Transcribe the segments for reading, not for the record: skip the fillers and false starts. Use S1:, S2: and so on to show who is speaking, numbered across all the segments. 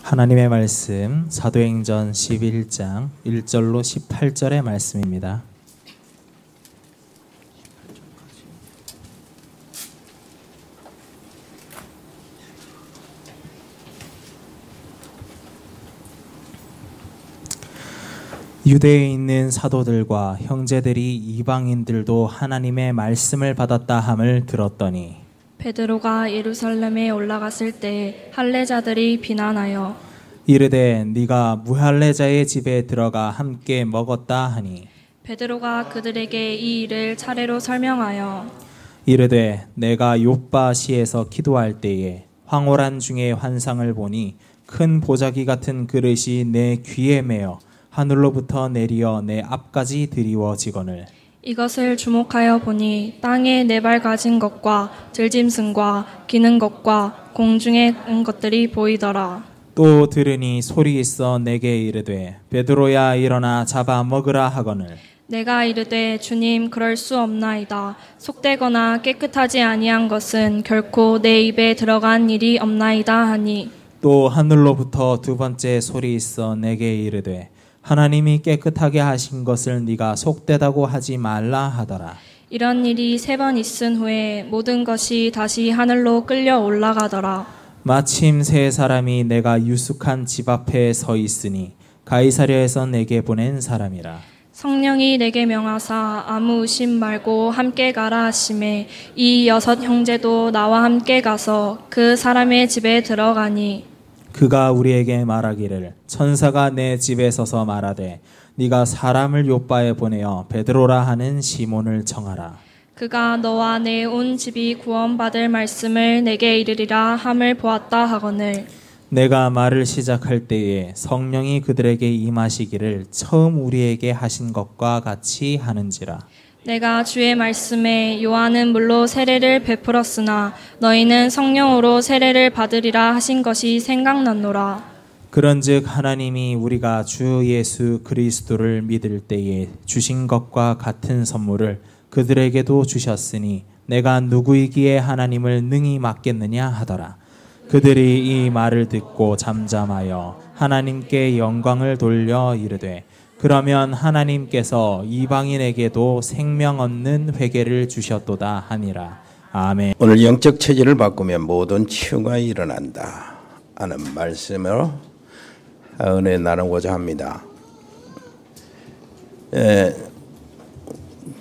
S1: 하나님의 말씀 사도행전 11장 1절로 18절의 말씀입니다. 유대에 있는 사도들과 형제들이 이방인들도 하나님의 말씀을 받았다 함을 들었더니
S2: 베드로가 예루살렘에 올라갔을 때 할례자들이 비난하여
S1: 이르되 네가 무할례자의 집에 들어가 함께 먹었다 하니
S2: 베드로가 그들에게 이 일을 차례로 설명하여
S1: 이르되 내가 욥바시에서 기도할 때에 황홀한 중에 환상을 보니 큰 보자기 같은 그릇이 내 귀에 매어 하늘로부터 내리어 내 앞까지 드리워지거늘
S2: 이것을 주목하여 보니 땅에 네 발 가진 것과 들짐승과 기는 것과 공중에 온 것들이 보이더라.
S1: 또 들으니 소리 있어 내게 이르되 베드로야 일어나 잡아 먹으라 하거늘
S2: 내가 이르되 주님 그럴 수 없나이다. 속되거나 깨끗하지 아니한 것은 결코 내 입에 들어간 일이 없나이다 하니
S1: 또 하늘로부터 두 번째 소리 있어 내게 이르되 하나님이 깨끗하게 하신 것을 네가 속되다고 하지 말라 하더라.
S2: 이런 일이 3번 있은 후에 모든 것이 다시 하늘로 끌려 올라가더라.
S1: 마침 세 사람이 내가 유숙한 집 앞에 서 있으니 가이사랴에서 내게 보낸 사람이라.
S2: 성령이 내게 명하사 아무 의심 말고 함께 가라 하시매 이 6 형제도 나와 함께 가서 그 사람의 집에 들어가니
S1: 그가 우리에게 말하기를 천사가 내 집에 서서 말하되 네가 사람을 욥바에 보내어 베드로라 하는 시몬을 청하라.
S2: 그가 너와 내 온 집이 구원받을 말씀을 내게 이르리라 함을 보았다 하거늘
S1: 내가 말을 시작할 때에 성령이 그들에게 임하시기를 처음 우리에게 하신 것과 같이 하는지라.
S2: 내가 주의 말씀에 요한은 물로 세례를 베풀었으나 너희는 성령으로 세례를 받으리라 하신 것이 생각났노라.
S1: 그런즉 하나님이 우리가 주 예수 그리스도를 믿을 때에 주신 것과 같은 선물을 그들에게도 주셨으니 내가 누구이기에 하나님을 능히 맡겠느냐 하더라. 그들이 이 말을 듣고 잠잠하여 하나님께 영광을 돌려 이르되 그러면 하나님께서 이방인에게도 생명 얻는 회개를 주셨도다 하니라. 아멘.
S3: 오늘 영적 체질을 바꾸면 모든 치유가 일어난다 하는 말씀으로 은혜 나누고자 합니다.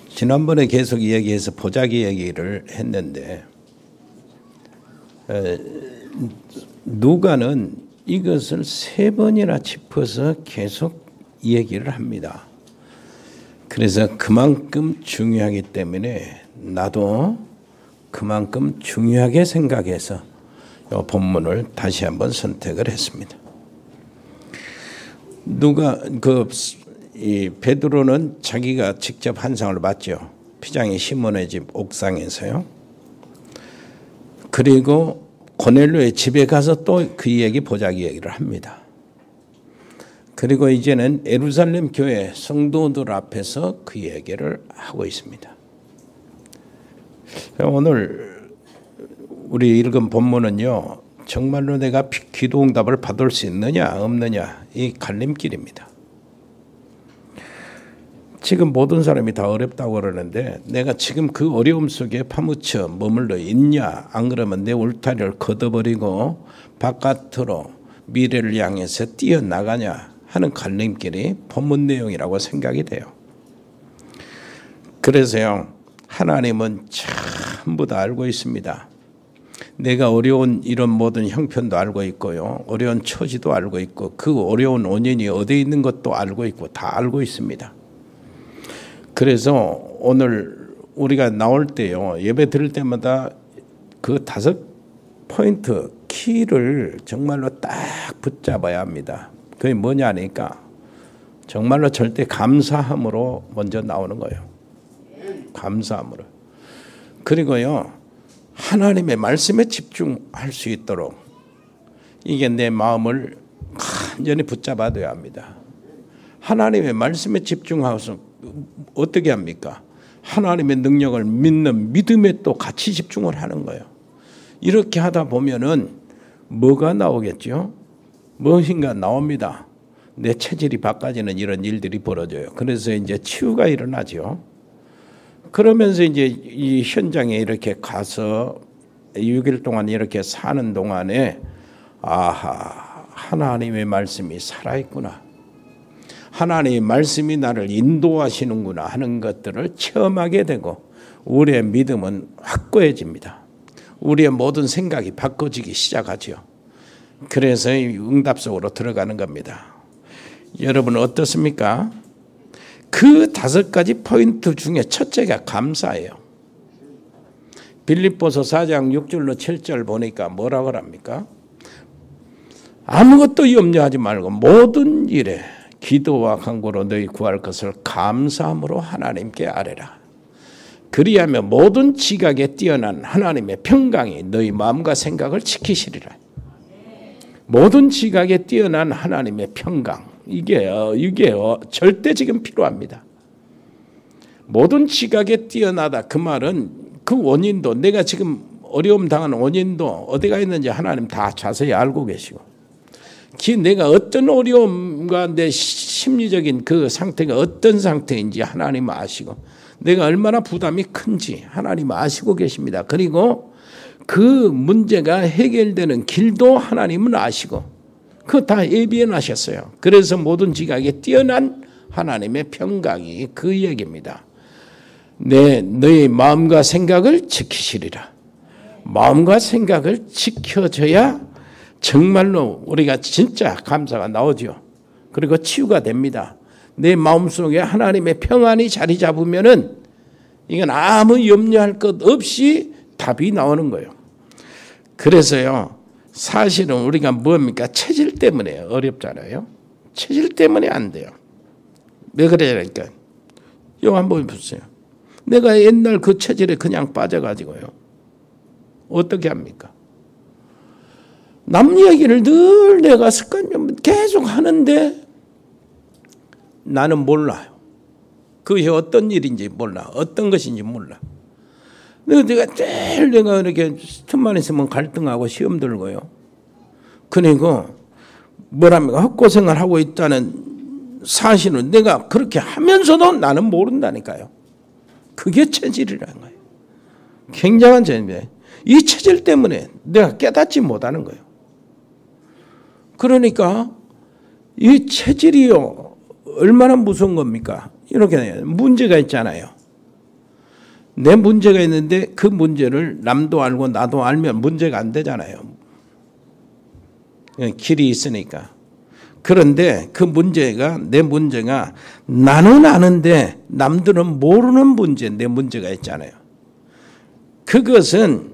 S3: 지난번에 계속 이야기해서 보자기 얘기를 했는데 누가는 이것을 3번이나 짚어서 계속 얘기를 합니다. 그래서 그만큼 중요하기 때문에 나도 그만큼 중요하게 생각해서 이 본문을 다시 한번 선택을 했습니다. 이 베드로는 자기가 직접 환상을 봤죠. 피장이 시몬의 집 옥상에서요. 그리고 고넬료의 집에 가서 또 그 얘기 보자기 얘기를 합니다. 그리고 이제는 예루살렘 교회 성도들 앞에서 그 얘기를 하고 있습니다. 오늘 우리 읽은 본문은요, 정말로 내가 기도응답을 받을 수 있느냐 없느냐 이 갈림길입니다. 지금 모든 사람이 다 어렵다고 그러는데 내가 지금 그 어려움 속에 파묻혀 머물러 있냐, 안 그러면 내 울타리를 걷어버리고 바깥으로 미래를 향해서 뛰어나가냐 하는 갈림길이 본문 내용이라고 생각이 돼요. 그래서요, 하나님은 전부 다 알고 있습니다. 내가 어려운 이런 모든 형편도 알고 있고요, 어려운 처지도 알고 있고 그 어려운 원인이 어디에 있는 것도 알고 있고 다 알고 있습니다. 그래서 오늘 우리가 나올 때요, 예배 드릴 때마다 그 5포인트 키를 정말로 딱 붙잡아야 합니다. 그게 뭐냐니까 정말로 절대 감사함으로 먼저 나오는 거예요. 감사함으로. 그리고요, 하나님의 말씀에 집중할 수 있도록 이게 내 마음을 완전히 붙잡아둬야 합니다. 하나님의 말씀에 집중하고서 어떻게 합니까? 하나님의 능력을 믿는 믿음에 또 같이 집중을 하는 거예요. 이렇게 하다 보면은 뭐가 나오겠죠? 무엇인가 나옵니다. 내 체질이 바꿔지는 이런 일들이 벌어져요. 그래서 이제 치유가 일어나죠. 그러면서 이제 이 현장에 이렇게 가서 6일 동안 이렇게 사는 동안에 아하, 하나님의 말씀이 살아있구나. 하나님의 말씀이 나를 인도하시는구나 하는 것들을 체험하게 되고 우리의 믿음은 확고해집니다. 우리의 모든 생각이 바꿔지기 시작하죠. 그래서 응답 속으로 들어가는 겁니다. 여러분 어떻습니까? 그 5가지 포인트 중에 첫째가 감사예요. 빌립보서 4장 6절로 7절 보니까 뭐라고 합니까? 아무것도 염려하지 말고 모든 일에 기도와 간구로 너희 구할 것을 감사함으로 하나님께 아뢰라. 그리하면 모든 지각에 뛰어난 하나님의 평강이 너희 마음과 생각을 지키시리라. 모든 지각에 뛰어난 하나님의 평강. 이게 절대 지금 필요합니다. 모든 지각에 뛰어나다. 그 말은 그 원인도 내가 지금 어려움 당하는 원인도 어디가 있는지 하나님 다 자세히 알고 계시고 내가 어떤 어려움과 내 심리적인 그 상태가 어떤 상태인지 하나님 아시고 내가 얼마나 부담이 큰지 하나님 아시고 계십니다. 그리고 그 문제가 해결되는 길도 하나님은 아시고 그거 다 예비해 놨었어요. 그래서 모든 지각에 뛰어난 하나님의 평강이 그 얘기입니다. 너의 마음과 생각을 지키시리라. 마음과 생각을 지켜줘야 정말로 우리가 진짜 감사가 나오죠. 그리고 치유가 됩니다. 내 마음속에 하나님의 평안이 자리 잡으면은 이건 아무 염려할 것 없이 답이 나오는 거예요. 그래서요. 사실은 우리가 뭡니까? 체질 때문에 어렵잖아요. 체질 때문에 안 돼요. 왜 그러니까 이거 한번 보세요. 내가 옛날 그 체질에 그냥 빠져가지고요. 어떻게 합니까? 남 얘기를 늘 내가 습관적으로 계속 하는데 나는 몰라요. 그게 어떤 일인지 몰라. 어떤 것인지 몰라. 내가 제일 내가 이렇게 틈만 있으면 갈등하고 시험 들고요. 그리고 뭐랍니까? 헛고생을 하고 있다는 사실은 내가 그렇게 하면서도 나는 모른다니까요. 그게 체질이라는 거예요. 굉장한 체질이에요. 이 체질 때문에 내가 깨닫지 못하는 거예요. 그러니까 이 체질이요. 얼마나 무서운 겁니까? 이렇게 문제가 있잖아요. 내 문제가 있는데 그 문제를 남도 알고 나도 알면 문제가 안 되잖아요. 길이 있으니까. 그런데 그 문제가 내 문제가 나는 아는데 남들은 모르는 문제, 내 문제가 있잖아요. 그것은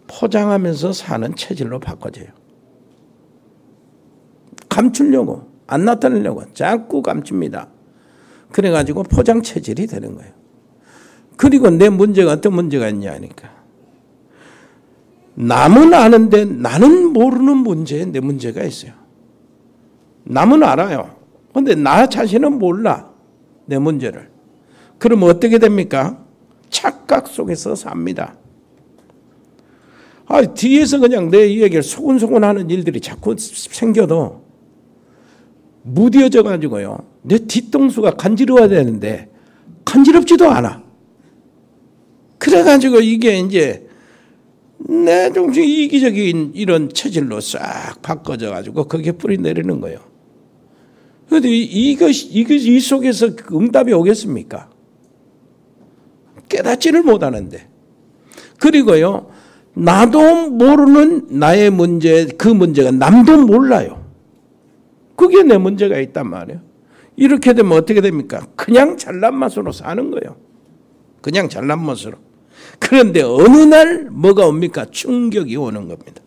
S3: 포장하면서 사는 체질로 바꿔져요. 감추려고 안 나타내려고 자꾸 감춥니다. 그래가지고 포장 체질이 되는 거예요. 그리고 내 문제가 어떤 문제가 있냐니까. 남은 아는데 나는 모르는 문제에 내 문제가 있어요. 남은 알아요. 그런데 나 자신은 몰라. 내 문제를. 그러면 어떻게 됩니까? 착각 속에서 삽니다. 뒤에서 그냥 내 얘기를 소곤소곤 하는 일들이 자꾸 생겨도 무뎌져 가지고요. 내 뒤통수가 간지러워야 되는데 간지럽지도 않아. 그래가지고 이게 이제 내 정신 이기적인 이런 체질로 싹 바꿔져 가지고 거기에 뿌리 내리는 거예요. 그런데 이 속에서 응답이 오겠습니까? 깨닫지를 못하는데. 그리고요, 나도 모르는 나의 문제, 그 문제가 남도 몰라요. 그게 내 문제가 있단 말이에요. 이렇게 되면 어떻게 됩니까? 그냥 잘난 맛으로 사는 거예요. 그냥 잘난 맛으로. 그런데 어느 날 뭐가 옵니까? 충격이 오는 겁니다.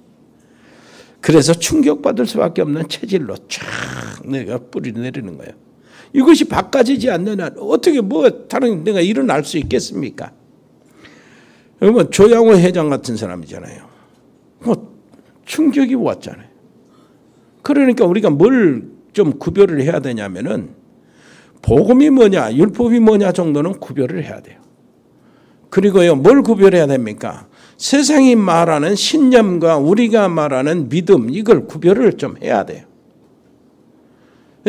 S3: 그래서 충격받을 수밖에 없는 체질로 쫙 내가 뿌리 내리는 거예요. 이것이 바꿔지지 않는 한 어떻게 다른 내가 일어날 수 있겠습니까? 여러분 조양호 회장 같은 사람이잖아요. 충격이 왔잖아요. 그러니까 우리가 뭘 좀 구별을 해야 되냐면은 복음이 뭐냐, 율법이 뭐냐 정도는 구별을 해야 돼요. 그리고요, 뭘 구별해야 됩니까? 세상이 말하는 신념과 우리가 말하는 믿음, 이걸 구별을 좀 해야 돼요.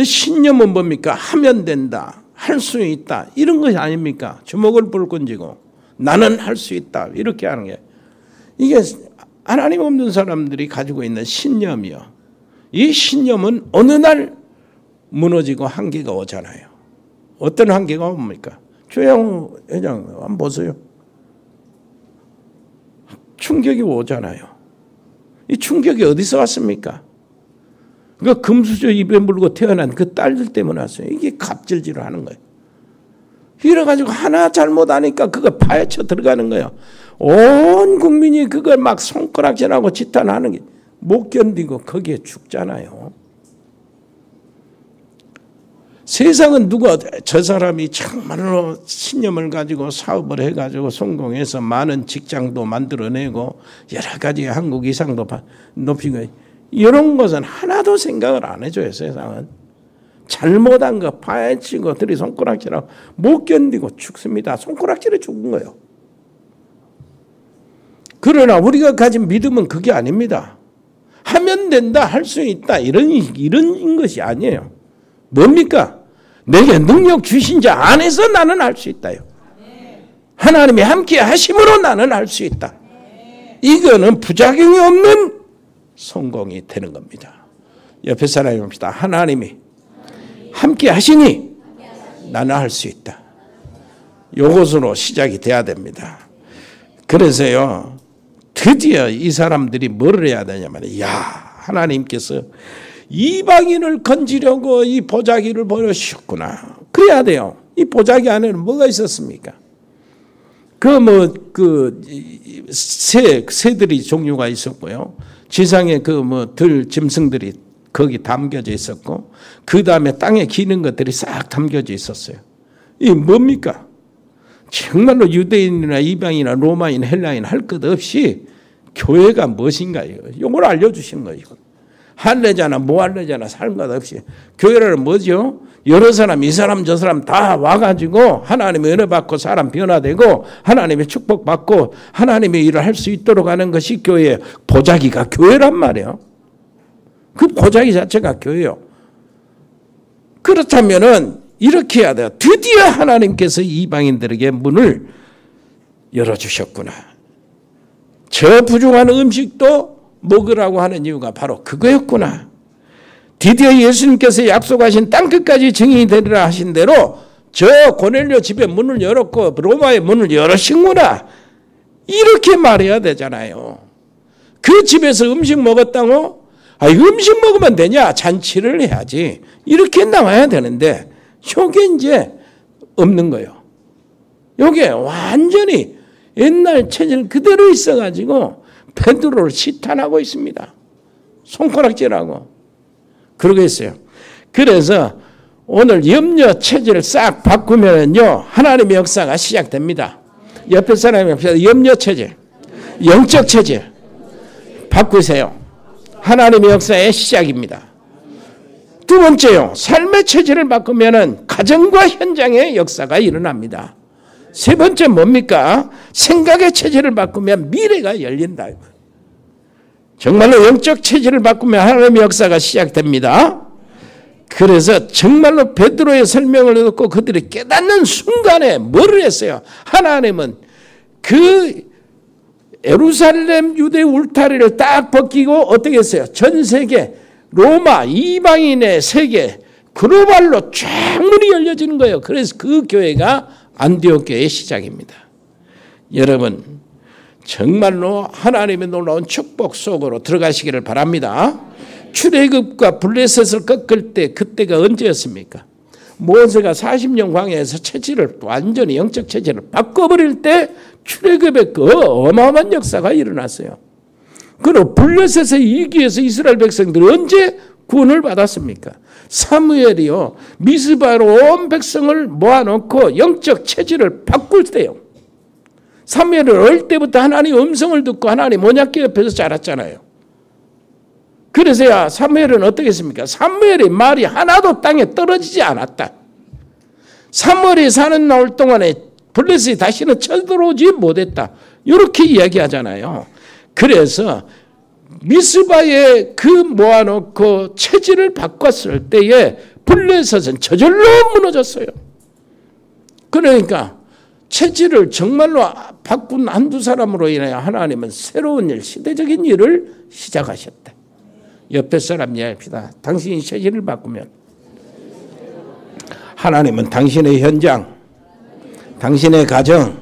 S3: 신념은 뭡니까? 하면 된다, 할 수 있다, 이런 것이 아닙니까? 주먹을 불끈 쥐고 나는 할 수 있다, 이렇게 하는 게, 이게 하나님 없는 사람들이 가지고 있는 신념이요. 이 신념은 어느 날 무너지고 한계가 오잖아요. 어떤 한계가 옵니까? 조영 회장 한번 보세요. 충격이 오잖아요. 이 충격이 어디서 왔습니까? 그러니까 금수저 입에 물고 태어난 그 딸들 때문에 왔어요. 이게 갑질질을 하는 거예요. 이래가지고 하나 잘못하니까 그거 파헤쳐 들어가는 거예요. 온 국민이 그걸 막 손가락질하고 지탄하는 게 못 견디고 거기에 죽잖아요. 세상은 누가 저 사람이 정말로 신념을 가지고 사업을 해가지고 성공해서 많은 직장도 만들어내고 여러 가지 한국 이상도 높이고 이런 것은 하나도 생각을 안 해줘요. 세상은 잘못한 거 파헤치고 들이 손가락질하고 못 견디고 죽습니다. 손가락질에 죽은 거예요. 그러나 우리가 가진 믿음은 그게 아닙니다. 하면 된다, 할 수 있다, 이런 것이 아니에요. 뭡니까? 내게 능력 주신 자 안에서 나는 할 수 있다요. 하나님이 함께 하심으로 나는 할 수 있다. 이거는 부작용이 없는 성공이 되는 겁니다. 옆에 사람이 봅시다. 하나님이 함께 하시니 나는 할 수 있다. 이것으로 시작이 돼야 됩니다. 그래서요, 드디어 이 사람들이 뭐를 해야 되냐면, 야, 하나님께서 이방인을 건지려고 이 보자기를 보내셨구나. 그래야 돼요. 이 보자기 안에는 뭐가 있었습니까? 새들이 종류가 있었고요. 지상에 들 짐승들이 거기 담겨져 있었고, 그 다음에 땅에 기는 것들이 싹 담겨져 있었어요. 이 뭡니까? 정말로 유대인이나 이방인이나 로마인, 헬라인 할 것 없이 교회가 무엇인가요? 이걸 알려주신 거예요. 할래자나 모할래자나 살 것 없이 교회는 뭐죠? 여러 사람, 이 사람 저 사람 다 와가지고 하나님의 은혜 받고 사람 변화되고 하나님의 축복 받고 하나님의 일을 할 수 있도록 하는 것이 교회예요. 보자기가 교회란 말이에요. 그 보자기 자체가 교회예요. 그렇다면은 이렇게 해야 돼요. 드디어 하나님께서 이방인들에게 문을 열어주셨구나. 저 부족한 음식도 먹으라고 하는 이유가 바로 그거였구나. 드디어 예수님께서 약속하신 땅끝까지 증인이 되리라 하신 대로 저 고넬료 집에 문을 열었고 로마의 문을 열으신구나. 이렇게 말해야 되잖아요. 그 집에서 음식 먹었다고? 음식 먹으면 되냐? 잔치를 해야지. 이렇게 나와야 되는데 이게 이제 없는 거예요. 이게 완전히 옛날 체질 그대로 있어가지고 베드로를 시탄하고 있습니다. 손가락질하고 그러겠어요. 그래서 오늘 염려 체질을 싹 바꾸면요 하나님의 역사가 시작됩니다. 옆에 사람이 염려 체질, 영적 체질 바꾸세요. 하나님의 역사의 시작입니다. 두 번째요, 삶의 체질을 바꾸면은 가정과 현장의 역사가 일어납니다. 세 번째 뭡니까? 생각의 체질을 바꾸면 미래가 열린다. 정말로 영적 체질을 바꾸면 하나님의 역사가 시작됩니다. 그래서 정말로 베드로의 설명을 듣고 그들이 깨닫는 순간에 뭐를 했어요? 하나님은 그 예루살렘 유대 울타리를 딱 벗기고 어떻게 했어요? 전 세계 로마 이방인의 세계 글로벌로 쫙 문이 열려지는 거예요. 그래서 그 교회가 안디옥 교회의 시작입니다. 여러분 정말로 하나님의 놀라운 축복 속으로 들어가시기를 바랍니다. 출애굽과 블레셋을 꺾을 때 그때가 언제였습니까? 모세가 40년 광야에서 체질을 완전히 영적 체질을 바꿔버릴 때 출애굽의 그 어마어마한 역사가 일어났어요. 그리고 블레셋의 이기에서 이스라엘 백성들이 언제 구원을 받았습니까? 사무엘이요 미스바로 온 백성을 모아놓고 영적 체질을 바꿀 때요. 사무엘은 어릴 때부터 하나님 음성을 듣고 하나님 언약궤 옆에서 자랐잖아요. 그래서야 사무엘은 어떻게 했습니까? 사무엘의 말이 하나도 땅에 떨어지지 않았다. 사무엘이 사는 나올 동안에 블레셋이 다시는 쳐들어오지 못했다. 이렇게 이야기하잖아요. 그래서 미스바에 그 모아놓고 체질을 바꿨을 때에 블레셋은 저절로 무너졌어요. 그러니까 체질을 정말로 바꾼 한두 사람으로 인하여 하나님은 새로운 일, 시대적인 일을 시작하셨다. 옆에 사람 이야기합시다. 당신이 체질을 바꾸면 하나님은 당신의 현장, 당신의 가정,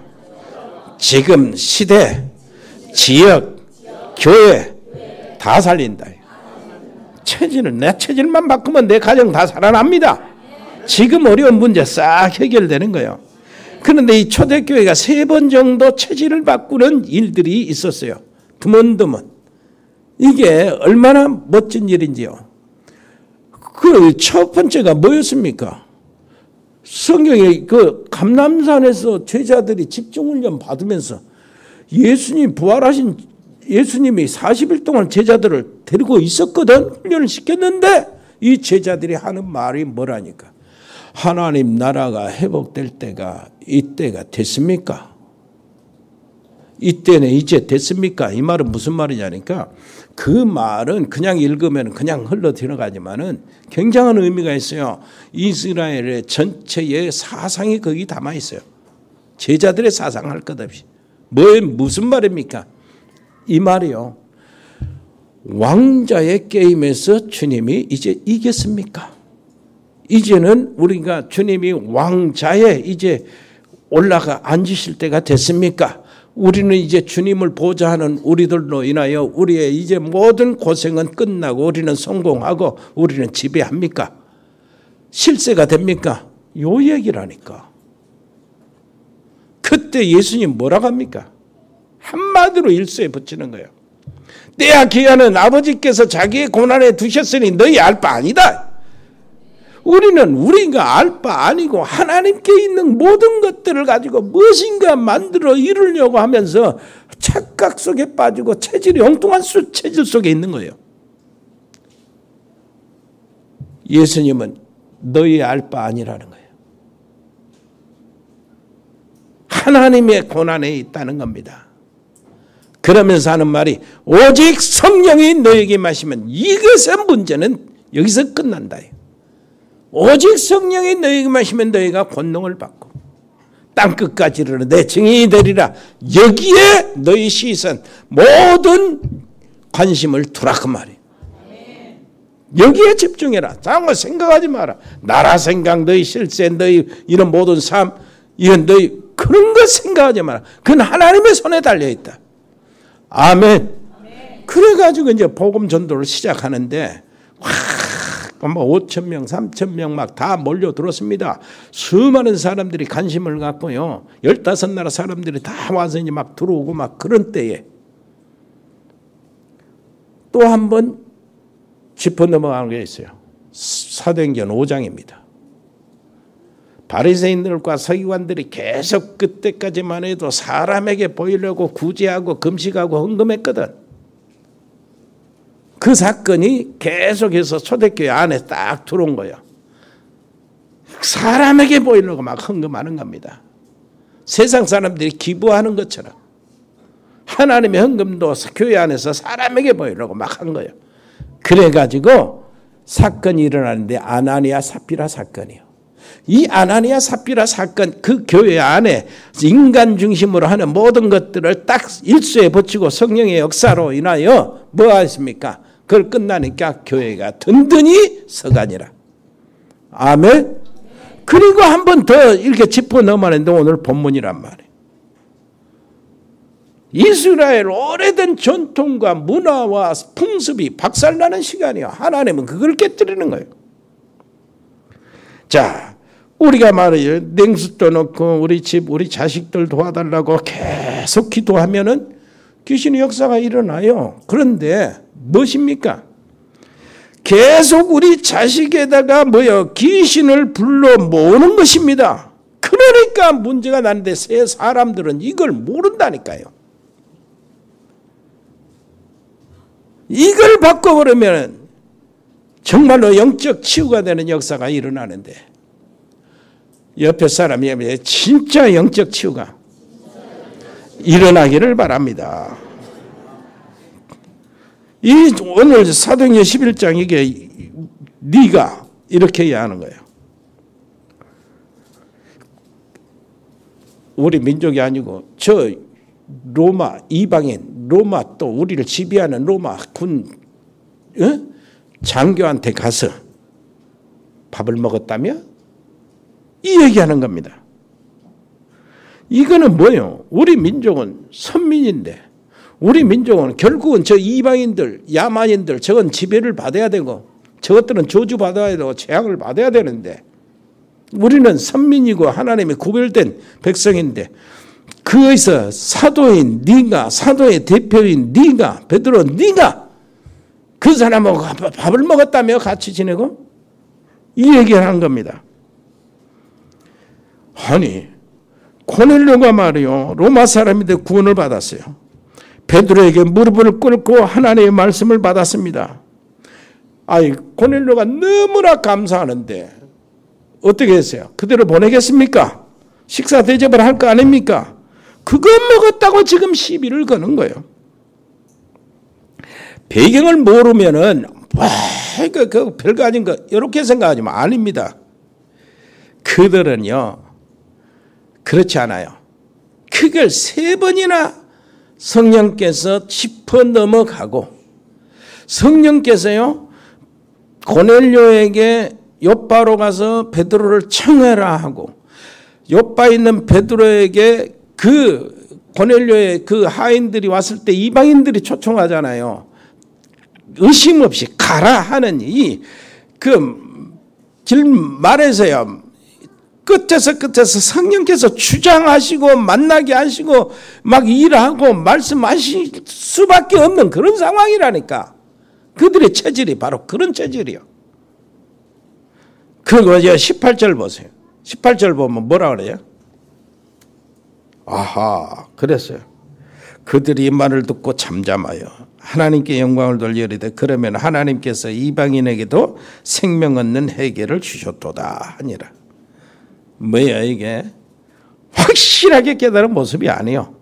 S3: 지금 시대, 지역, 교회 다 살린다. 체질은 내 체질만 바꾸면 내 가정 다 살아납니다. 지금 어려운 문제 싹 해결되는 거예요. 그런데 이 초대교회가 3번 정도 체질을 바꾸는 일들이 있었어요. 드문드문. 이게 얼마나 멋진 일인지요. 그 첫 번째가 뭐였습니까? 성경에 그 감람산에서 제자들이 집중훈련 받으면서 예수님 부활하신 예수님이 40일 동안 제자들을 데리고 있었거든. 훈련을 시켰는데 이 제자들이 하는 말이 뭐라니까. 하나님 나라가 회복될 때가 이때가 됐습니까? 이때는 이제 됐습니까? 이 말은 무슨 말이냐니까 그 말은 그냥 읽으면 그냥 흘러 들어가지만은 굉장한 의미가 있어요. 이스라엘의 전체의 사상이 거기 담아 있어요. 제자들의 사상 할 것 없이. 무슨 말입니까? 이 말이요. 왕자의 게임에서 주님이 이제 이겼습니까? 이제는 우리가 주님이 왕자에 이제 올라가 앉으실 때가 됐습니까? 우리는 이제 주님을 보좌하는 우리들로 인하여 우리의 이제 모든 고생은 끝나고 우리는 성공하고 우리는 지배합니까? 실세가 됩니까? 요 얘기라니까. 그때 예수님 뭐라고 합니까? 한마디로 일수에 붙이는 거예요. 때야 기한은 아버지께서 자기의 고난에 두셨으니 너희 알 바 아니다. 우리는 우리가 알 바 아니고 하나님께 있는 모든 것들을 가지고 무엇인가 만들어 이루려고 하면서 착각 속에 빠지고 체질이 엉뚱한 체질 속에 있는 거예요. 예수님은 너희 알 바 아니라는 거예요. 하나님의 고난에 있다는 겁니다. 그러면서 하는 말이 오직 성령이 너에게 마시면 이것의 문제는 여기서 끝난다. 오직 성령이 너에게 마시면 너희가 권능을 받고 땅끝까지 이르러 내 증인이 되리라. 여기에 너희 시선 모든 관심을 두라 그 말이에요. 여기에 집중해라. 다른 거 생각하지 마라. 나라 생각, 너희 실세, 너희 이런 모든 삶, 이런 너희 그런 거 생각하지 마라. 그건 하나님의 손에 달려있다. 아멘. 그래가지고 이제 복음 전도를 시작하는데 뭐 5,000명, 3,000명 막 다 몰려들었습니다. 수많은 사람들이 관심을 갖고요. 15나라 사람들이 다 와서 이제 막 들어오고 막 그런 때에 또 한 번 짚어 넘어가는 게 있어요. 사도행전 5장입니다. 바리새인들과 서기관들이 계속 그때까지만 해도 사람에게 보이려고 구제하고 금식하고 헌금했거든. 그 사건이 계속해서 초대교회 안에 딱 들어온 거예요. 사람에게 보이려고 막 헌금하는 겁니다. 세상 사람들이 기부하는 것처럼 하나님의 헌금도 교회 안에서 사람에게 보이려고 막 한 거예요. 그래가지고 사건이 일어나는데 아나니아 삽비라 사건이요. 이 아나니아 삽비라 사건 그 교회 안에 인간 중심으로 하는 모든 것들을 딱 일수에 붙이고 성령의 역사로 인하여 뭐가 있습니까? 그걸 끝나니까 교회가 든든히 서가니라. 아멘. 그리고 한 번 더 이렇게 짚어 넘어가는데 오늘 본문이란 말이에요. 이스라엘 오래된 전통과 문화와 풍습이 박살나는 시간이에요. 하나님은 그걸 깨뜨리는 거예요. 자, 우리가 말이에요. 냉수도 넣고 우리 집 우리 자식들 도와달라고 계속 기도하면은 귀신의 역사가 일어나요. 그런데 무엇입니까? 계속 우리 자식에다가 귀신을 불러 모으는 것입니다. 그러니까 문제가 나는데 새 사람들은 이걸 모른다니까요. 이걸 바꿔버리면 정말로 영적 치유가 되는 역사가 일어나는데 옆에 사람이 진짜 영적 치유가 일어나기를 바랍니다. 이 오늘 사도행전 11장 이게 네가 이렇게 이해하는 거예요. 우리 민족이 아니고 저 로마 이방인, 로마 또 우리를 지배하는 로마 군 장교한테 가서 밥을 먹었다며? 이 얘기하는 겁니다. 이거는 뭐예요? 우리 민족은 선민인데, 우리 민족은 결국은 저 이방인들, 야만인들, 저건 지배를 받아야 되고, 저것들은 저주받아야 되고, 재앙을 받아야 되는데, 우리는 선민이고 하나님의 구별된 백성인데, 그에서 사도인 네가, 사도의 대표인 네가, 베드로 네가 그 사람하고 밥을 먹었다며 같이 지내고? 이 얘기를 한 겁니다. 아니, 고넬료가 말이요, 로마 사람인데 구원을 받았어요. 베드로에게 무릎을 꿇고 하나님의 말씀을 받았습니다. 아니, 고넬료가 너무나 감사하는데 어떻게 했어요? 그대로 보내겠습니까? 식사 대접을 할 거 아닙니까? 그거 먹었다고 지금 시비를 거는 거예요. 배경을 모르면은 그 별거 아닌 거 이렇게 생각하지만 아닙니다. 그들은요 그렇지 않아요. 그걸 3번이나 성령께서 짚어 넘어가고, 성령께서요 고넬료에게 욥바로 가서 베드로를 청해라 하고, 욥바에 있는 베드로에게 그 고넬료의 그 하인들이 왔을 때 이방인들이 초청하잖아요. 의심 없이 가라 하는 이 그 길 말에서요 끝에서 성령께서 주장하시고 만나게 하시고 막 일하고 말씀하실 수밖에 없는 그런 상황이라니까. 그들의 체질이 바로 그런 체질이요. 그리고 이제 18절 보세요. 18절 보면 뭐라 그래요? 아하, 그랬어요. 그들이 이 말을 듣고 잠잠하여 하나님께 영광을 돌리리되 그러면 하나님께서 이방인에게도 생명 얻는 해결을 주셨도다 하니라. 뭐야 이게? 확실하게 깨달은 모습이 아니에요.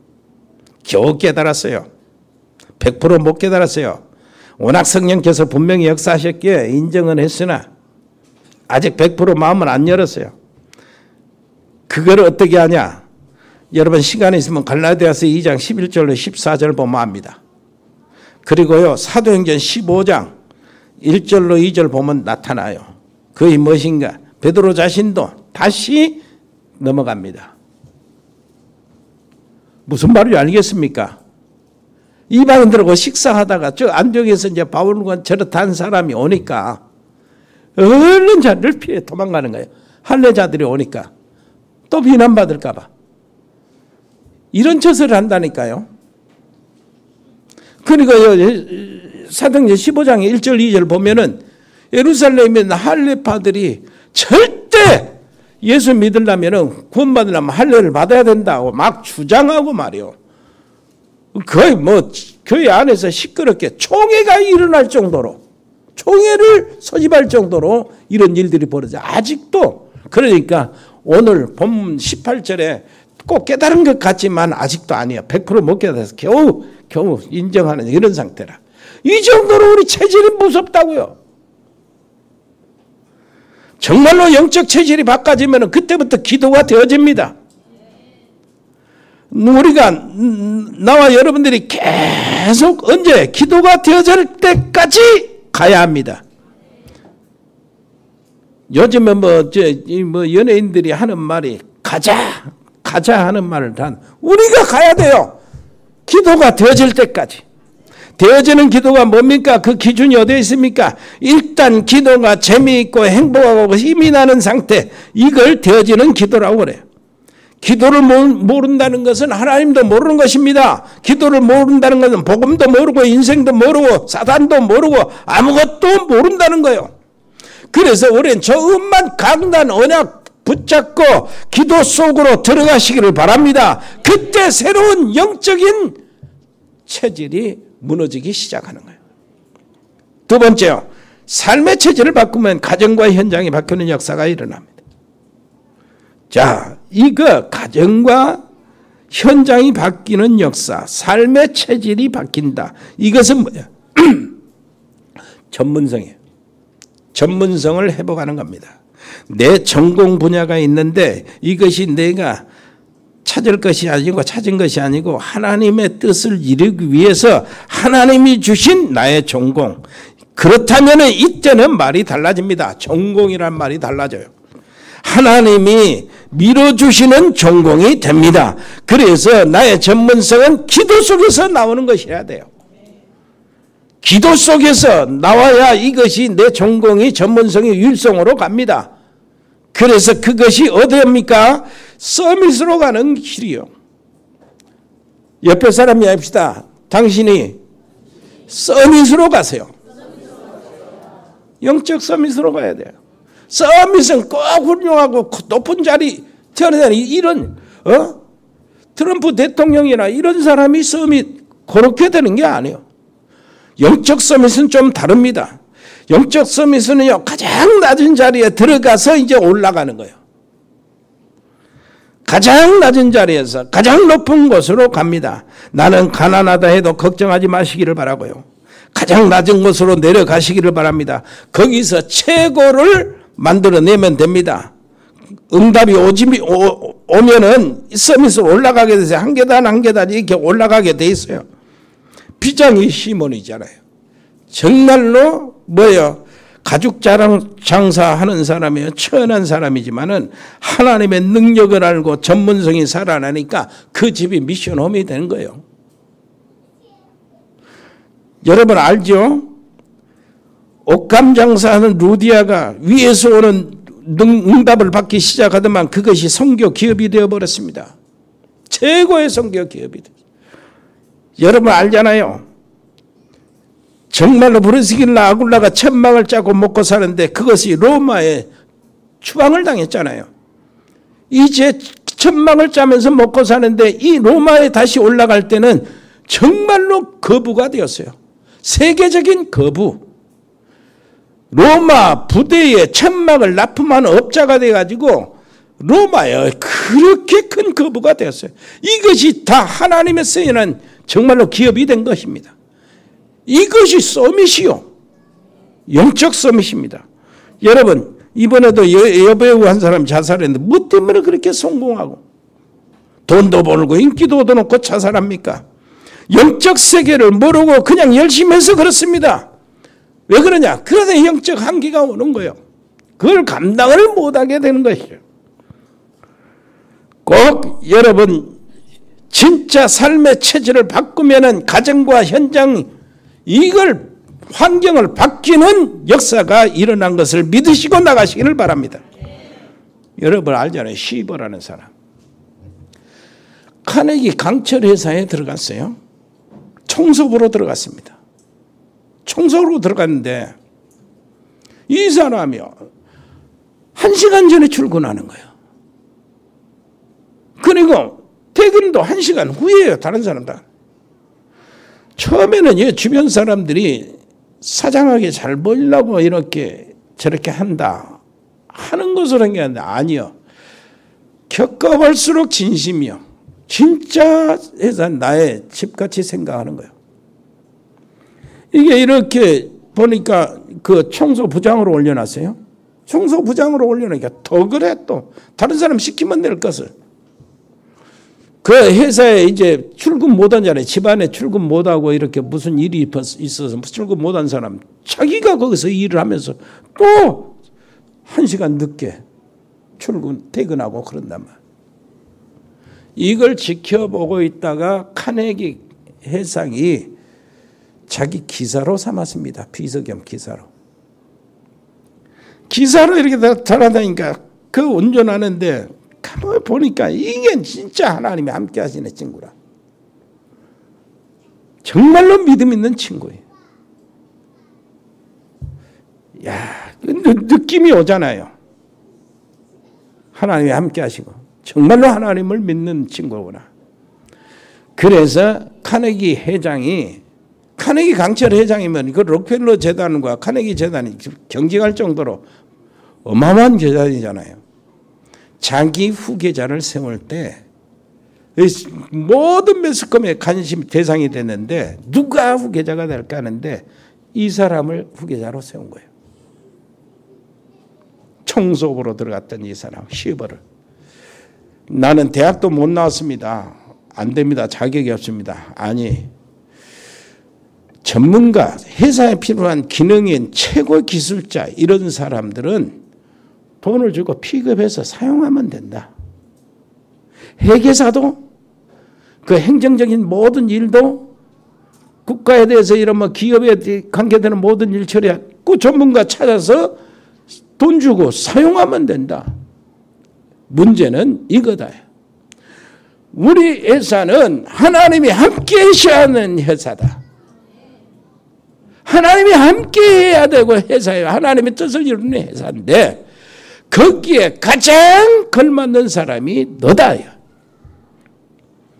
S3: 겨우 깨달았어요. 100% 못 깨달았어요. 워낙 성령께서 분명히 역사하셨기에 인정은 했으나 아직 100% 마음은 안 열었어요. 그걸 어떻게 하냐? 여러분 시간이 있으면 갈라디아서 2장 11절로 14절 보면 압니다. 그리고요 사도행전 15장 1절로 2절 보면 나타나요. 그게 무엇인가? 베드로 자신도 다시 넘어갑니다. 무슨 말인지 알겠습니까? 이방인들하고 식사하다가 저 안디옥에서 이제 바울과 저렇다는 사람이 오니까 얼른 자리를 피해 도망가는 거예요. 할례자들이 오니까 또 비난받을까 봐. 이런 짓을 한다니까요. 그러니까 사도행전 15장 1절 2절 보면은 예루살렘에 있는 할례파들이 절대 예수 믿으려면 구원받으려면 할례를 받아야 된다고 막 주장하고 말이요. 거의 뭐 교회 안에서 시끄럽게 총회가 일어날 정도로, 총회를 소집할 정도로 이런 일들이 벌어져. 아직도. 그러니까 오늘 본문 18절에 꼭 깨달은 것 같지만 아직도 아니에요. 100% 못 깨달아서 겨우 인정하는 이런 상태라. 이 정도로 우리 체질이 무섭다고요. 정말로 영적 체질이 바꿔지면 그때부터 기도가 되어집니다. 우리가 나와 여러분들이 계속 언제 기도가 되어질 때까지 가야 합니다. 요즘에 뭐 연예인들이 하는 말이 가자 하는 말을 단 우리가 가야 돼요. 기도가 되어질 때까지. 되어지는 기도가 뭡니까? 그 기준이 어디에 있습니까? 일단 기도가 재미있고 행복하고 힘이 나는 상태, 이걸 되어지는 기도라고 그래요. 기도를 모른다는 것은 하나님도 모르는 것입니다. 기도를 모른다는 것은 복음도 모르고 인생도 모르고 사단도 모르고 아무것도 모른다는 거예요. 그래서 우리는 저 음만 강단 언약 붙잡고 기도 속으로 들어가시기를 바랍니다. 그때 새로운 영적인 체질이 무너지기 시작하는 거예요. 두 번째요. 삶의 체질을 바꾸면 가정과 현장이 바뀌는 역사가 일어납니다. 자, 이거 가정과 현장이 바뀌는 역사, 삶의 체질이 바뀐다. 이것은 뭐야? 전문성이에요. 전문성을 회복하는 겁니다. 내 전공 분야가 있는데 이것이 내가 찾을 것이 아니고 찾은 것이 아니고 하나님의 뜻을 이루기 위해서 하나님이 주신 나의 전공. 그렇다면 이때는 말이 달라집니다. 전공이란 말이 달라져요. 하나님이 밀어주시는 전공이 됩니다. 그래서 나의 전문성은 기도 속에서 나오는 것이어야 돼요. 기도 속에서 나와야 이것이 내 전공이 전문성이 율성으로 갑니다. 그래서 그것이 어디입니까? 서밋으로 가는 길이요. 옆에 사람 이야기합시다. 당신이 서밋으로 가세요. 영적 서밋으로 가야 돼요. 서밋은 꼭 훌륭하고 높은 자리 태어나니 이런 트럼프 대통령이나 이런 사람이 서밋 그렇게 되는 게 아니에요. 영적 서밋은 좀 다릅니다. 영적 서밋은요 가장 낮은 자리에 들어가서 이제 올라가는 거예요. 가장 낮은 자리에서 가장 높은 곳으로 갑니다. 나는 가난하다 해도 걱정하지 마시기를 바라고요. 가장 낮은 곳으로 내려가시기를 바랍니다. 거기서 최고를 만들어내면 됩니다. 응답이 오면은 서밋으로 올라가게 돼서 한 계단 한 계단 이렇게 올라가게 돼 있어요. 비장의 시몬이잖아요. 정말로 뭐예요? 가죽 자랑 장사하는 사람이에요. 천한 사람이지만은 하나님의 능력을 알고 전문성이 살아나니까 그 집이 미션홈이 되는 거예요. 여러분 알죠? 옷감 장사하는 루디아가 위에서 오는 응답을 받기 시작하더만 그것이 선교 기업이 되어버렸습니다. 최고의 선교 기업이 되었어요. 여러분 알잖아요. 정말로 브리스길라 아굴라가 천막을 짜고 먹고 사는데 그것이 로마에 추방을 당했잖아요. 이제 천막을 짜면서 먹고 사는데 이 로마에 다시 올라갈 때는 정말로 거부가 되었어요. 세계적인 거부. 로마 부대에 천막을 납품하는 업자가 돼가지고 로마에 그렇게 큰 거부가 되었어요. 이것이 다 하나님의 쓰이는 정말로 기업이 된 것입니다. 이것이 서밋이요. 영적 서밋입니다. 여러분 이번에도 여배우 한 사람 자살했는데 뭐 때문에 그렇게 성공하고 돈도 벌고 인기도 얻어놓고 자살합니까? 영적 세계를 모르고 그냥 열심히 해서 그렇습니다. 왜 그러냐? 그러다 영적 한계가 오는 거예요. 그걸 감당을 못하게 되는 것이죠. 꼭 여러분 진짜 삶의 체질을 바꾸면은 가정과 현장 이걸 환경을 바뀌는 역사가 일어난 것을 믿으시고 나가시기를 바랍니다. 여러분 알잖아요. 시버라는 사람. 카네기 강철 회사에 들어갔어요. 총석으로 들어갔습니다. 총석으로 들어갔는데 이 사람이요 1시간 전에 출근하는 거예요. 그리고 퇴근도 1시간 후에요. 다른 사람들. 처음에는 주변 사람들이 사장하게 잘 보이려고 이렇게 저렇게 한다 하는 것으로 한 게 아니요. 겪어볼수록 진심이요. 진짜 해서 나의 집같이 생각하는 거예요. 이게 이렇게 보니까 그 청소부장으로 올려놨어요. 청소부장으로 올려놓으니까 더 그래 또. 다른 사람 시키면 될 것을. 그 회사에 이제 출근 못하잖아요. 집안에 출근 못하고 이렇게 무슨 일이 있어서 출근 못한 사람. 자기가 거기서 일을 하면서 또 1시간 늦게 퇴근하고 그런단 말이에요. 이걸 지켜보고 있다가 카네기 회장이 자기 기사로 삼았습니다. 비서 겸 기사로. 기사로 이렇게 달아다니까 그 운전하는데 가만히 보니까 이게 진짜 하나님이 함께 하시는 친구라. 정말로 믿음 있는 친구예요. 야, 느낌이 오잖아요. 하나님이 함께 하시고 정말로 하나님을 믿는 친구구나. 그래서 카네기 회장이 카네기 강철 회장이면 그 록펠러 재단과 카네기 재단이 경쟁할 정도로 어마어마한 재단이잖아요. 자기 후계자를 세울 때 모든 매스컴의 관심 대상이 됐는데 누가 후계자가 될까 하는데 이 사람을 후계자로 세운 거예요. 청소부로 들어갔던 이 사람 시버를. 나는 대학도 못 나왔습니다. 안 됩니다. 자격이 없습니다. 아니, 전문가, 회사에 필요한 기능인 최고 기술자 이런 사람들은 돈을 주고 픽업해서 사용하면 된다. 회계사도 그 행정적인 모든 일도 국가에 대해서 이런 뭐 기업에 관계되는 모든 일 처리하고 전문가 찾아서 돈 주고 사용하면 된다. 문제는 이거다. 우리 회사는 하나님이 함께 하셔야 하는 회사다. 하나님이 함께 해야 되고 회사예요. 하나님의 뜻을 이루는 회사인데 거기에 가장 걸맞는 사람이 너다.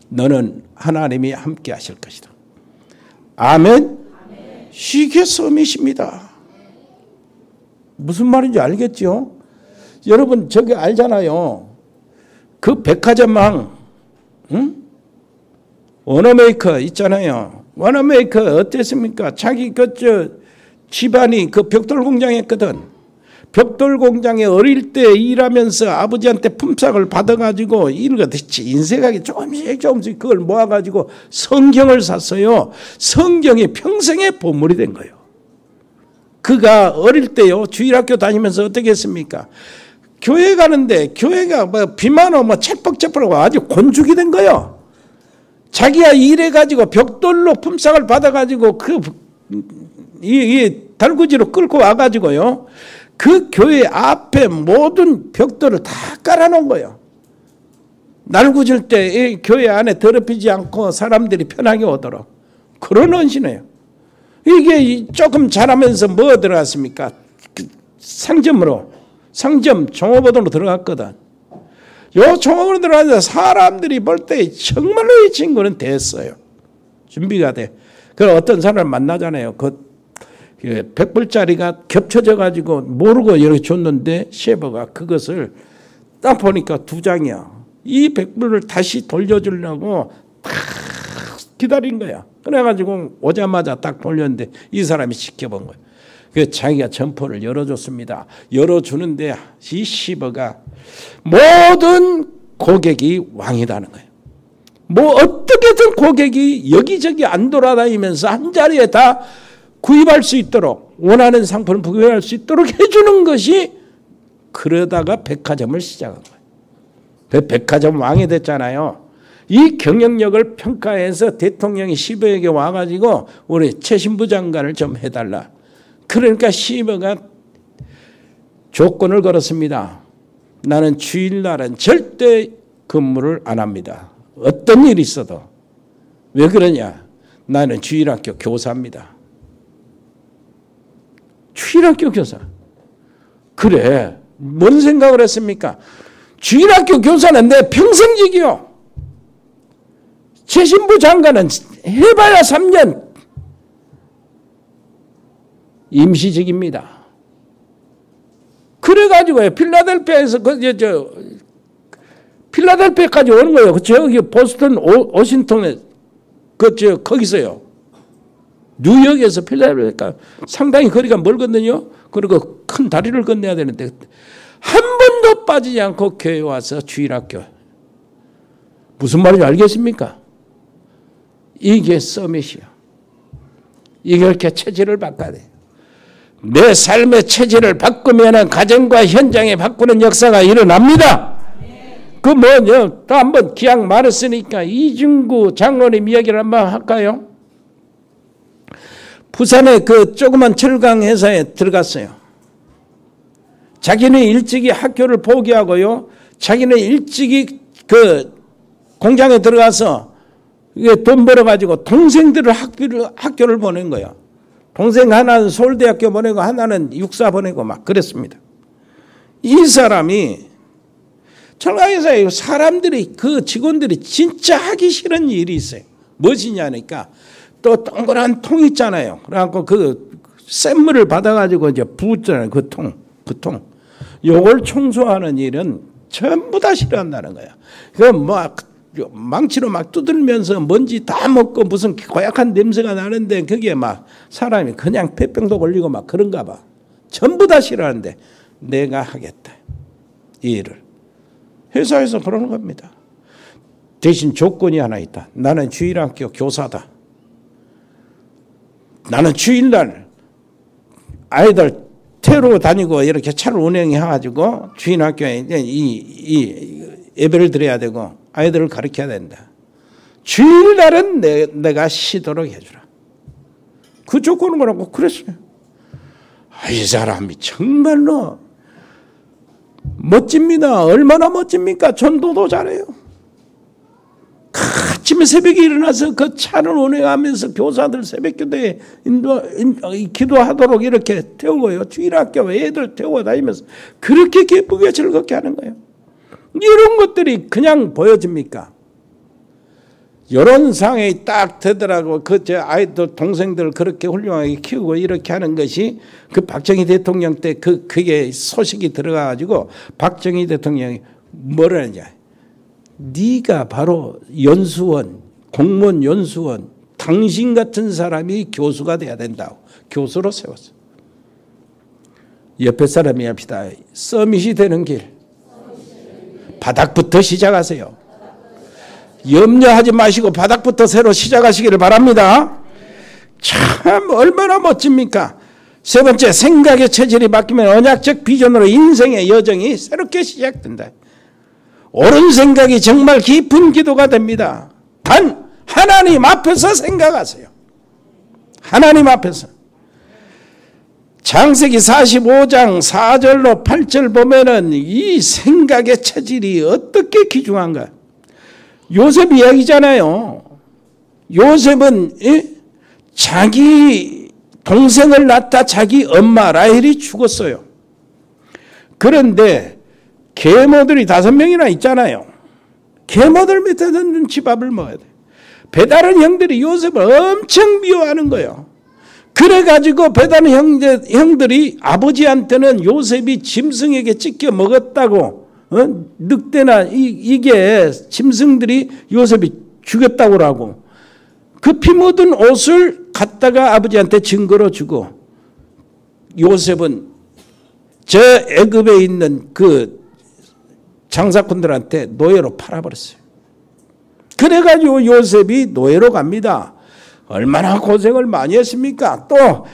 S3: 너는 하나님이 함께 하실 것이다. 아멘. 이게 썸밋입니다. 무슨 말인지 알겠죠? 여러분 저기 알잖아요. 그 백화점망 워너메이커 있잖아요. 워너메이커 어땠습니까? 자기 집안이 그 벽돌 공장에 했거든. 벽돌 공장에 어릴 때 일하면서 아버지한테 품삯을 받아가지고 인생하게 조금씩 그걸 모아가지고 성경을 샀어요. 성경이 평생의 보물이 된 거예요. 그가 어릴 때요 주일학교 다니면서 어떻게 했습니까? 교회 가는데 교회가 뭐 비만 오면 채뻑채뻑하고 아주 곤죽이 된 거예요. 자기가 일해가지고 벽돌로 품삯을 받아가지고 이 달구지로 끌고 와가지고요. 그 교회 앞에 모든 벽돌을 다 깔아놓은 거예요. 날구질 때 교회 안에 더럽히지 않고 사람들이 편하게 오도록. 그런 헌신이에요. 이게 조금 자라면서 뭐 들어갔습니까? 상점 종업원으로 들어갔거든. 요 종업원으로 들어가서 사람들이 볼 때 정말로 이 친구는 됐어요. 준비가 돼. 그럼 어떤 사람을 만나잖아요. 그 100불짜리가 겹쳐져 가지고 모르고 이렇게 줬는데 셰버가 그것을 딱 보니까 2장이야. 이 100불을 다시 돌려주려고 딱 기다린 거야. 그래가지고 오자마자 딱 돌렸는데 이 사람이 지켜본 거야. 그 자기가 점포를 열어줬습니다. 열어주는데 이 셰버가 모든 고객이 왕이라는 거예요. 뭐 어떻게든 고객이 여기저기 안 돌아다니면서 한 자리에 다 구입할 수 있도록 원하는 상품을 구입할 수 있도록 해주는 것이 그러다가 백화점을 시작한 거예요. 백화점 왕이 됐잖아요. 이 경영력을 평가해서 대통령이 시버에게 와가지고 우리 최신부 장관을 좀 해달라. 그러니까 시버가 조건을 걸었습니다. 나는 주일날은 절대 근무를 안 합니다. 어떤 일이 있어도. 왜 그러냐? 나는 주일학교 교사입니다. 주일학교 교사. 그래. 뭔 생각을 했습니까? 주일학교 교사는 내 평생직이요. 최신부 장관은 해봐야 3년. 임시직입니다. 그래가지고 필라델피아에서 필라델피아까지 오는 거예요. 저기 보스턴, 워싱턴에 거기서요. 뉴욕에서 필라델피아 상당히 거리가 멀거든요. 그리고 큰 다리를 건너야 되는데 한 번도 빠지지 않고 교회에 와서 주일학교. 무슨 말인지 알겠습니까? 이게 서밋이요. 이게 이렇게 체질을 바꿔야 돼요. 내 삶의 체질을 바꾸면 가정과 현장에 바꾸는 역사가 일어납니다. 그 뭐요? 또 한번 기약 많았으니까 이중구 장로님 이야기를 한번 할까요? 부산에 그 조그만 철강 회사에 들어갔어요. 자기는 일찍이 학교를 포기하고요. 자기는 일찍이 그 공장에 들어가서 돈 벌어가지고 동생들을 학교를 보낸 거예요. 동생 하나는 서울대학교 보내고 하나는 육사 보내고 막 그랬습니다. 이 사람이 철강회사에 사람들이 그 직원들이 진짜 하기 싫은 일이 있어요. 무엇이냐니까 또 동그란 통 있잖아요. 그래갖고 그 샘물을 받아가지고 이제 부었잖아요. 그 통. 요걸 청소하는 일은 전부 다 싫어한다는 거야. 그 막 망치로 막 두들면서 먼지 다 먹고 무슨 고약한 냄새가 나는데 거기에 막 사람이 그냥 폐병도 걸리고 막 그런가 봐. 전부 다 싫어하는데 내가 하겠다. 이 일을. 회사에서 그러는 겁니다. 대신 조건이 하나 있다. 나는 주일학교 교사다. 나는 주일날 아이들 태우러 다니고 이렇게 차를 운행해가지고 주일학교에 이 예배를 드려야 되고 아이들을 가르쳐야 된다. 주일날은 내가 쉬도록 해주라. 그 조건은 뭐라고 그랬어요. 이 사람이 정말로 멋집니다. 얼마나 멋집니까? 전도도 잘해요. 아침에 새벽에 일어나서 그 차를 운행하면서 교사들 새벽기도에 기도하도록 이렇게 태우고요. 주일학교 애들 태우고 다니면서 그렇게 기쁘게 즐겁게 하는 거예요. 이런 것들이 그냥 보여집니까? 이런 상황이 딱 되더라고. 제 아이들 동생들 그렇게 훌륭하게 키우고 이렇게 하는 것이 그 박정희 대통령 때 그게 소식이 들어가가지고 박정희 대통령이 뭐라 하냐? 네가 바로 연수원, 공무원 연수원, 당신 같은 사람이 교수가 돼야 된다고 교수로 세웠어. 옆에 사람이 합시다. 서밋이 되는 길. 바닥부터 시작하세요. 염려하지 마시고 바닥부터 새로 시작하시기를 바랍니다. 참 얼마나 멋집니까? 세 번째, 생각의 체질이 바뀌면 언약적 비전으로 인생의 여정이 새롭게 시작된다. 옳은 생각이 정말 깊은 기도가 됩니다. 단 하나님 앞에서 생각하세요. 하나님 앞에서. 창세기 45장 4절로 8절 보면은 이 생각의 체질이 어떻게 귀중한가. 요셉 이야기잖아요. 요셉은 자기 동생을 낳다 자기 엄마 라헬이 죽었어요. 그런데 계모들이 5명이나 있잖아요. 계모들 밑에 든는 집밥을 먹어야 돼. 배다른 형들이 요셉을 엄청 미워하는 거예요. 그래가지고 배다른 형들이 아버지한테는 요셉이 짐승에게 찢겨 먹었다고 늑대나 이게 짐승들이 요셉이 죽였다고 하고 그 피 묻은 옷을 갖다가 아버지한테 증거로 주고 요셉은 저 애굽에 있는 그 장사꾼들한테 노예로 팔아버렸어요. 그래가지고 요셉이 노예로 갑니다. 얼마나 고생을 많이 했습니까? 또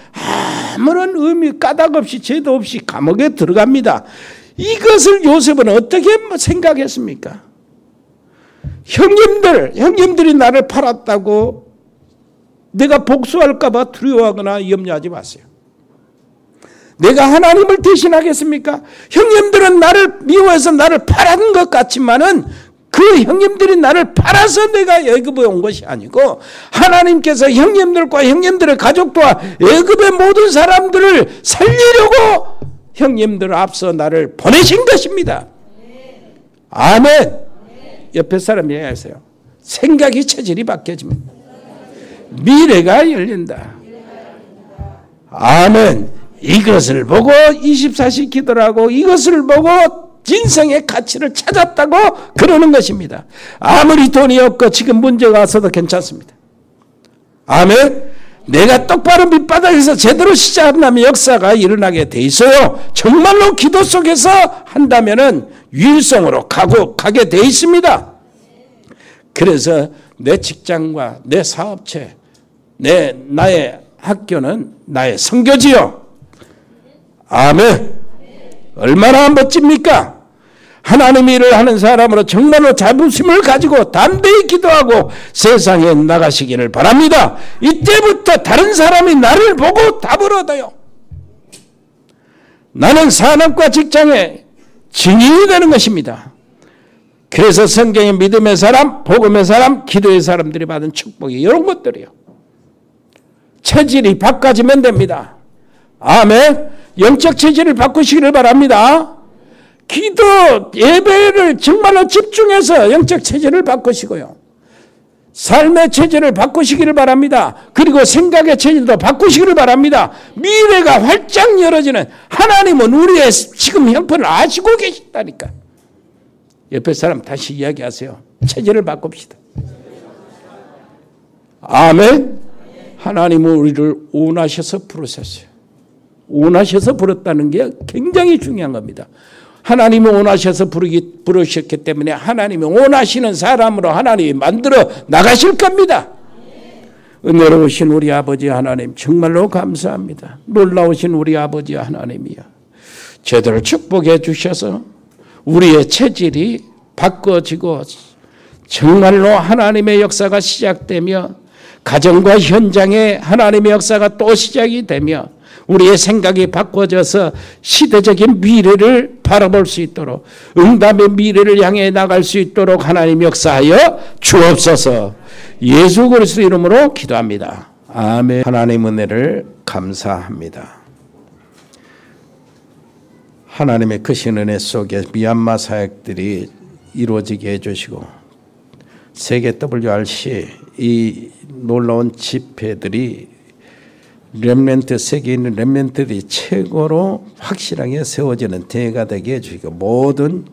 S3: 아무런 의미 까닭 없이 죄도 없이 감옥에 들어갑니다. 이것을 요셉은 어떻게 생각했습니까? 형님들이 나를 팔았다고 내가 복수할까 봐 두려워하거나 염려하지 마세요. 내가 하나님을 대신하겠습니까? 형님들은 나를 미워해서 나를 팔은 것 같지만은 그 형님들이 나를 팔아서 내가 애굽에 온 것이 아니고 하나님께서 형님들과 형님들의 가족과 애굽의 모든 사람들을 살리려고 형님들 앞서 나를 보내신 것입니다. 아멘. 옆에 사람 얘기하세요. 생각이 체질이 바뀌어집니다. 미래가 열린다. 아멘. 이것을 보고 24시 기도를 하고 이것을 보고 인생의 가치를 찾았다고 그러는 것입니다. 아무리 돈이 없고 지금 문제가 왔어도 괜찮습니다. 아멘. 내가 똑바로 밑바닥에서 제대로 시작한다면 역사가 일어나게 돼 있어요. 정말로 기도 속에서 한다면은 유일성으로 가게 돼 있습니다. 그래서 내 직장과 내 사업체, 나의 학교는 나의 선교지요. 아멘. 얼마나 멋집니까? 하나님의 일을 하는 사람으로 정말로 자부심을 가지고 담대히 기도하고 세상에 나가시기를 바랍니다. 이때부터 다른 사람이 나를 보고 답을 얻어요. 나는 산업과 직장의 증인이 되는 것입니다. 그래서 성경의 믿음의 사람, 복음의 사람, 기도의 사람들이 받은 축복이 이런 것들이요. 체질이 바꿔지면 됩니다. 아멘. 영적 체질을 바꾸시기를 바랍니다. 기도, 예배를 정말로 집중해서 영적 체질을 바꾸시고요. 삶의 체질을 바꾸시기를 바랍니다. 그리고 생각의 체질도 바꾸시기를 바랍니다. 미래가 활짝 열어지는 하나님은 우리의 지금 형편을 아시고 계신다니까. 옆에 사람 다시 이야기하세요. 체질을 바꿉시다. 아멘. 하나님은 우리를 원하셔서 부르셨어요. 원하셔서 부르셨다는 게 굉장히 중요한 겁니다. 하나님이 원하셔서 부르셨기 때문에 하나님이 원하시는 사람으로 하나님이 만들어 나가실 겁니다. 은혜로우신 우리 아버지 하나님 정말로 감사합니다. 놀라우신 우리 아버지 하나님이여, 저들을 축복해 주셔서 우리의 체질이 바꿔지고 정말로 하나님의 역사가 시작되며 가정과 현장에 하나님의 역사가 또 시작이 되며 우리의 생각이 바꿔져서 시대적인 미래를 바라볼 수 있도록, 응답의 미래를 향해 나갈 수 있도록 하나님 역사하여 주옵소서. 예수 그리스도 이름으로 기도합니다. 아멘. 하나님 은혜를 감사합니다. 하나님의 크신 은혜 속에 미얀마 사역들이 이루어지게 해주시고 세계 WRC 이 놀라운 집회들이 렘넌트, 세계에 있는 렘넌트들이 최고로 확실하게 세워지는 대회가 되게 해주시고 모든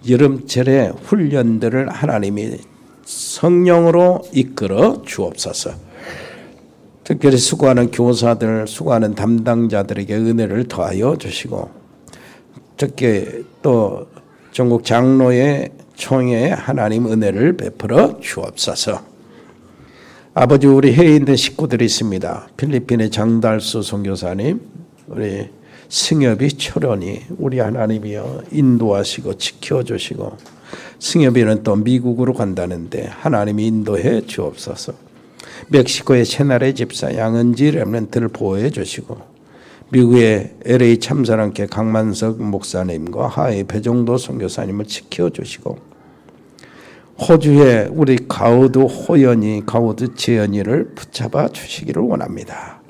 S3: 여름철의 훈련들을 하나님이 성령으로 이끌어 주옵소서. 특별히 수고하는 교사들, 수고하는 담당자들에게 은혜를 더하여 주시고 특히 또 전국 장로의 총회에 하나님 은혜를 베풀어 주옵소서. 아버지, 우리 해외에 있는 식구들이 있습니다. 필리핀의 장달수 선교사님, 우리 승엽이 철원이 우리 하나님이여 인도하시고 지켜주시고, 승엽이는 또 미국으로 간다는데 하나님이 인도해 주옵소서. 멕시코의 채나레 집사 양은지 렘넌트를 보호해 주시고, 미국의 LA 참사랑교회 강만석 목사님과 하의 배종도 선교사님을 지켜주시고, 호주의 우리 가우드 호연이, 가우드 재연이를 붙잡아 주시기를 원합니다.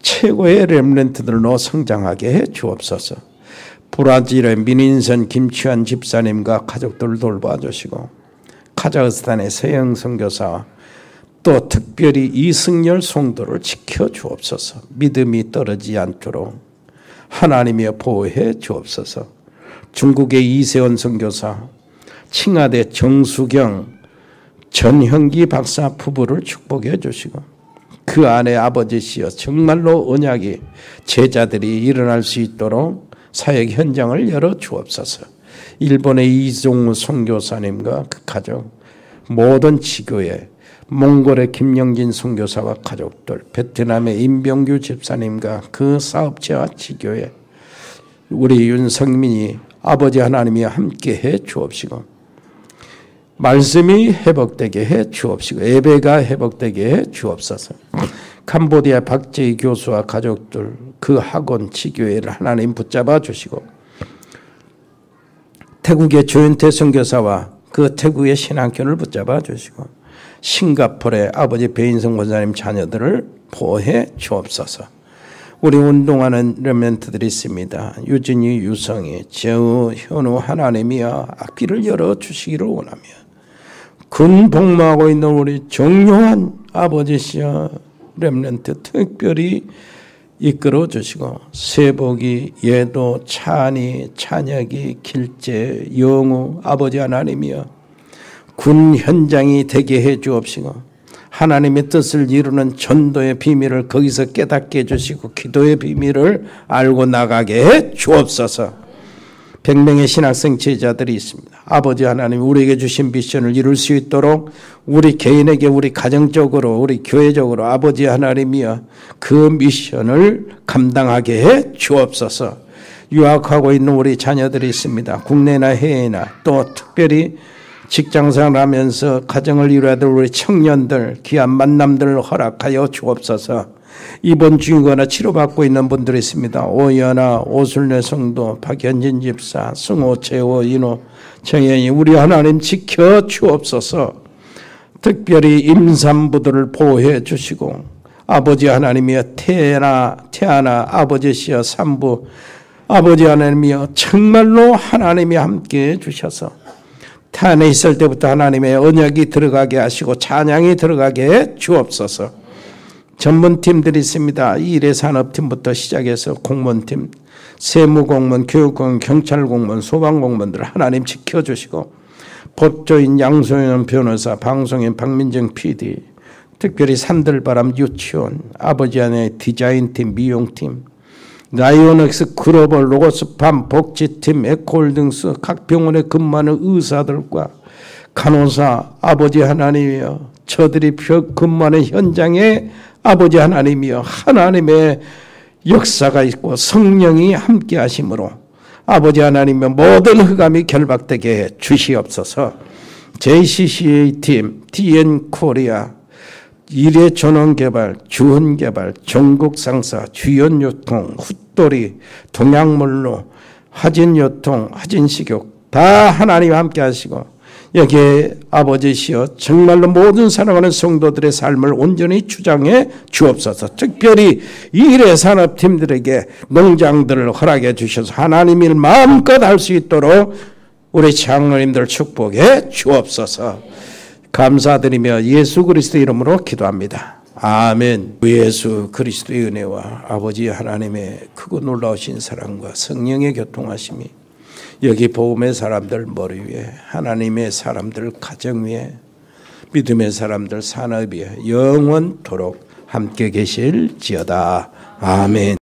S3: 최고의 렘넌트들로 성장하게 해 주옵소서. 브라질의 민인선 김치환 집사님과 가족들을 돌봐주시고, 카자흐스탄의 서영 선교사, 또 특별히 이승열 성도를 지켜주옵소서. 믿음이 떨어지지 않도록 하나님이 보호해 주옵소서. 중국의 이세원 선교사, 칭하대 정수경, 전형기 박사 부부를 축복해 주시고, 그 안에 아버지시여 정말로 언약이 제자들이 일어날 수 있도록 사역 현장을 열어 주옵소서. 일본의 이종우 선교사님과 그 가족, 모든 지교회, 몽골의 김영진 선교사와 가족들, 베트남의 임병규 집사님과 그 사업체와 지교회, 우리 윤성민이 아버지 하나님이 함께해 주옵시고, 말씀이 회복되게 해 주옵시고, 예배가 회복되게 해 주옵소서. 캄보디아 박재희 교수와 가족들, 그 학원 지교회를 하나님 붙잡아 주시고, 태국의 조윤태 선교사와 그 태국의 신앙교를 붙잡아 주시고, 싱가포르의 아버지 배인성 권사님 자녀들을 보호해 주옵소서. 우리 운동하는 렘넌트들이 있습니다. 유진이, 유성이, 재우, 현우 하나님이여 앞길을 열어주시기를 원하며, 근 복무하고 있는 우리 정요한 아버지시여 렘넌트 특별히 이끌어 주시고, 세복이, 예도, 찬이, 찬혁이, 길재, 영우 아버지 하나님이여 군 현장이 되게 해 주옵시고, 하나님의 뜻을 이루는 전도의 비밀을 거기서 깨닫게 해주시고, 기도의 비밀을 알고 나가게 해 주옵소서. 100명의 신학생 제자들이 있습니다. 아버지 하나님, 우리에게 주신 미션을 이룰 수 있도록 우리 개인에게, 우리 가정적으로, 우리 교회적으로 아버지 하나님이여 그 미션을 감당하게 해 주옵소서. 유학하고 있는 우리 자녀들이 있습니다. 국내나 해외나, 또 특별히 직장생활을 하면서 가정을 이루어야 될 우리 청년들, 귀한 만남들을 허락하여 주옵소서. 입원 중이거나 치료받고 있는 분들이 있습니다. 오연아, 오순례 성도, 박현진 집사, 승호, 재호, 인호, 정현이, 우리 하나님 지켜 주옵소서. 특별히 임산부들을 보호해 주시고, 아버지 하나님이여 태아나 아버지시여 산부, 아버지 하나님이여 정말로 하나님이 함께해 주셔서 태안에 있을 때부터 하나님의 언약이 들어가게 하시고 찬양이 들어가게 해 주옵소서. 전문팀들이 있습니다. 일의 산업팀부터 시작해서 공무원팀, 세무공무원, 교육공무원, 경찰공무원, 소방공무원들 하나님 지켜주시고, 법조인 양소연 변호사, 방송인 박민정 PD, 특별히 산들바람 유치원, 아버지 안에 디자인팀, 미용팀, 라이오넥스 글로벌, 로고스팜, 복지팀, 에코홀딩스, 각 병원에 근무하는 의사들과 간호사, 아버지 하나님이여, 저들이 근무하는 현장에 아버지 하나님이여, 하나님의 역사가 있고 성령이 함께 하심으로 아버지 하나님의 모든 흑암이 결박되게 해 주시옵소서. JCCA팀, DN코리아, 일해전원개발, 주헌개발, 전국상사, 주연유통, 훗돌이, 동양물로, 하진유통, 하진식욕 다 하나님 함께 하시고 여기에 아버지시여 정말로 모든 사랑하는 성도들의 삶을 온전히 주장해 주옵소서. 특별히 일의 산업팀들에게 농장들을 허락해 주셔서 하나님 일 마음껏 할 수 있도록 우리 장로님들 축복해 주옵소서. 감사드리며 예수 그리스도 이름으로 기도합니다. 아멘. 예수 그리스도의 은혜와 아버지 하나님의 크고 놀라우신 사랑과 성령의 교통하심이 여기 복음의 사람들 머리 위에, 하나님의 사람들 가정 위에, 믿음의 사람들 산업 위에 영원토록 함께 계실지어다. 아멘.